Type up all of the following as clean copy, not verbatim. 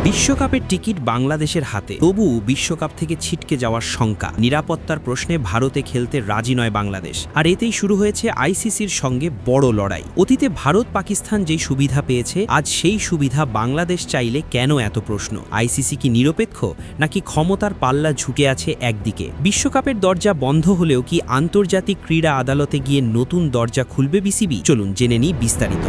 বিশ্বকাপের টিকিট বাংলাদেশের হাতে, তবু বিশ্বকাপ থেকে ছিটকে যাওয়ার শঙ্কা। নিরাপত্তার প্রশ্নে ভারতে খেলতে রাজি নয় বাংলাদেশ, আর এতেই শুরু হয়েছে আইসিসির সঙ্গে বড় লড়াই। অতীতে ভারত পাকিস্তান যেই সুবিধা পেয়েছে, আজ সেই সুবিধা বাংলাদেশ চাইলে কেন এত প্রশ্ন? আইসিসি কি নিরপেক্ষ, নাকি ক্ষমতার পাল্লা ঝুঁকে আছে একদিকে? বিশ্বকাপের দরজা বন্ধ হলেও কি আন্তর্জাতিক ক্রীড়া আদালতে গিয়ে নতুন দরজা খুলবে বিসিবি? চলুন জেনে নিই বিস্তারিত।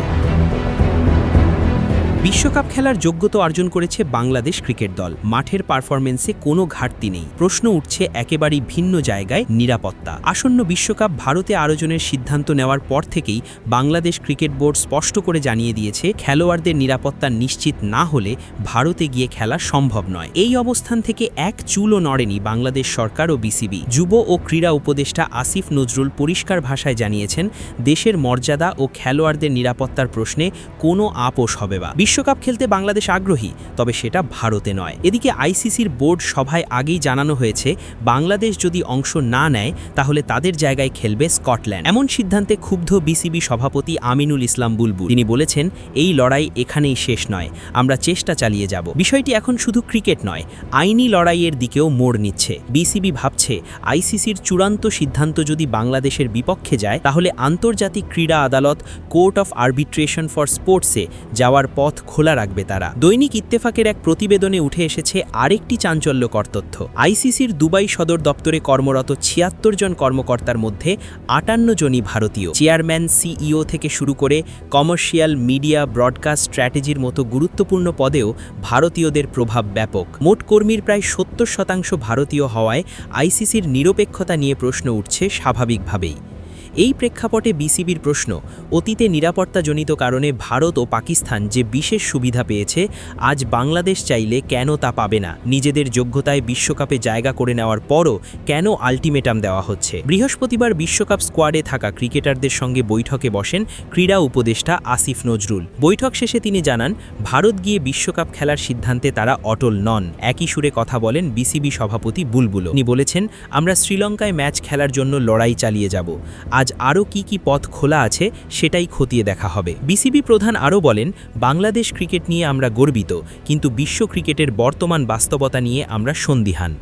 বিশ্বকাপ খেলার যোগ্যতা অর্জন করেছে বাংলাদেশ ক্রিকেট দল। মাঠের পারফরমেন্সে কোনো ঘাটতি নেই। প্রশ্ন উঠছে একেবারেই ভিন্ন জায়গায়, নিরাপত্তা। আসন্ন বিশ্বকাপ ভারতে আয়োজনের সিদ্ধান্ত নেওয়ার পর থেকেই বাংলাদেশ ক্রিকেট বোর্ড স্পষ্ট করে জানিয়ে দিয়েছে, খেলোয়াড়দের নিরাপত্তা নিশ্চিত না হলে ভারতে গিয়ে খেলা সম্ভব নয়। এই অবস্থান থেকে এক চুলও নড়েনি বাংলাদেশ সরকার ও বিসিবি। যুব ও ক্রীড়া উপদেষ্টা আসিফ নজরুল পরিষ্কার ভাষায় জানিয়েছেন, দেশের মর্যাদা ও খেলোয়াড়দের নিরাপত্তার প্রশ্নে কোনো আপোষ হবে না। বিশ্বকাপ খেলতে বাংলাদেশ আগ্রহী, তবে সেটা ভারতে নয়। এদিকে আইসিসির বোর্ড সভায় আগেই জানানো হয়েছে, বাংলাদেশ যদি অংশ না নেয় তাহলে তাদের জায়গায় খেলবে স্কটল্যান্ড। এমন সিদ্ধান্তে ক্ষুব্ধ বিসিবি সভাপতি আমিনুল ইসলাম বুলবুল। তিনি বলেছেন, এই লড়াই এখানেই শেষ নয়, আমরা চেষ্টা চালিয়ে যাব। বিষয়টি এখন শুধু ক্রিকেট নয়, আইনি লড়াইয়ের দিকেও মোড় নিচ্ছে। বিসিবি ভাবছে, আইসিসির চূড়ান্ত সিদ্ধান্ত যদি বাংলাদেশের বিপক্ষে যায়, তাহলে আন্তর্জাতিক ক্রীড়া আদালত, কোর্ট অফ আরবিট্রেশন ফর স্পোর্টসে যাওয়ার পথ খোলা রাখবে তারা। দৈনিক ইত্তেফাকের এক প্রতিবেদনে উঠে এসেছে আরেকটি চাঞ্চল্যকর তথ্য। আইসিসির দুবাই সদর দপ্তরে কর্মরত ৭৬ জন কর্মকর্তার মধ্যে ৫৮ জনই ভারতীয়। চেয়ারম্যান, সিইও থেকে শুরু করে কমার্শিয়াল, মিডিয়া, ব্রডকাস্ট স্ট্র্যাটেজির মতো গুরুত্বপূর্ণ পদেও ভারতীয়দের প্রভাব ব্যাপক। মোট কর্মীর প্রায় ৭০% ভারতীয় হওয়ায় আইসিসির নিরপেক্ষতা নিয়ে প্রশ্ন উঠছে স্বাভাবিকভাবেই। এই প্রেক্ষাপটে বিসিবির প্রশ্ন, অতীতে নিরাপত্তাজনিত কারণে ভারত ও পাকিস্তান যে বিশেষ সুবিধা পেয়েছে, আজ বাংলাদেশ চাইলে কেন তা পাবে না? নিজেদের যোগ্যতায় বিশ্বকাপে জায়গা করে নেওয়ার পরও কেন আলটিমেটাম দেওয়া হচ্ছে? বৃহস্পতিবার বিশ্বকাপ স্কোয়াডে থাকা ক্রিকেটারদের সঙ্গে বৈঠকে বসেন ক্রীড়া উপদেষ্টা আসিফ নজরুল। বৈঠক শেষে তিনি জানান, ভারত গিয়ে বিশ্বকাপ খেলার সিদ্ধান্তে তারা অটল নন। একই সুরে কথা বলেন বিসিবি সভাপতি বুলবুল। তিনি বলেছেন, আমরা শ্রীলঙ্কায় ম্যাচ খেলার জন্য লড়াই চালিয়ে যাব। আজ আরও কি পথ খোলা আছে সেটাই খতিয়ে দেখা হবে। বিসিবি প্রধান আরও বলেন, বাংলাদেশ ক্রিকেট নিয়ে আমরা গর্বিত, কিন্তু বিশ্ব ক্রিকেটের বর্তমান বাস্তবতা নিয়ে আমরা সন্দিহান।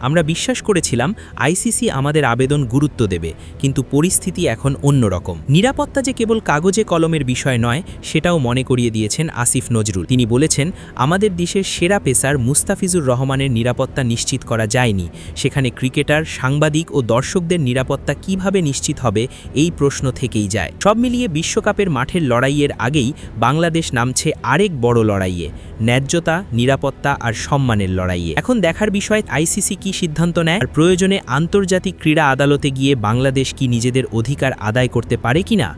আমরা বিশ্বাস করেছিলাম আইসিসি আমাদের আবেদন গুরুত্ব দেবে, কিন্তু পরিস্থিতি এখন অন্যরকম। নিরাপত্তা যে কেবল কাগজে কলমের বিষয় নয়, সেটাও মনে করিয়ে দিয়েছেন আসিফ নজরুল। তিনি বলেছেন, আমাদের দেশের সেরা পেসার মুস্তাফিজুর রহমানের নিরাপত্তা নিশ্চিত করা যায়নি। সেখানে ক্রিকেটার, সাংবাদিক ও দর্শকদের নিরাপত্তা কিভাবে নিশ্চিত হবে, এই প্রশ্ন থেকেই যায়। সব মিলিয়ে বিশ্বকাপের মাঠের লড়াইয়ের আগেই বাংলাদেশ নামছে আরেক বড় লড়াইয়ে, ন্যায্যতা, নিরাপত্তা আর সম্মানের লড়াইয়ে। এখন দেখার বিষয় আইসিসি কি সিদ্ধান্ত নেয়, আর প্রয়োজনে আন্তর্জাতিক ক্রীড়া আদালতে গিয়ে বাংলাদেশ কি নিজেদের অধিকার আদায় করতে পারে কিনা।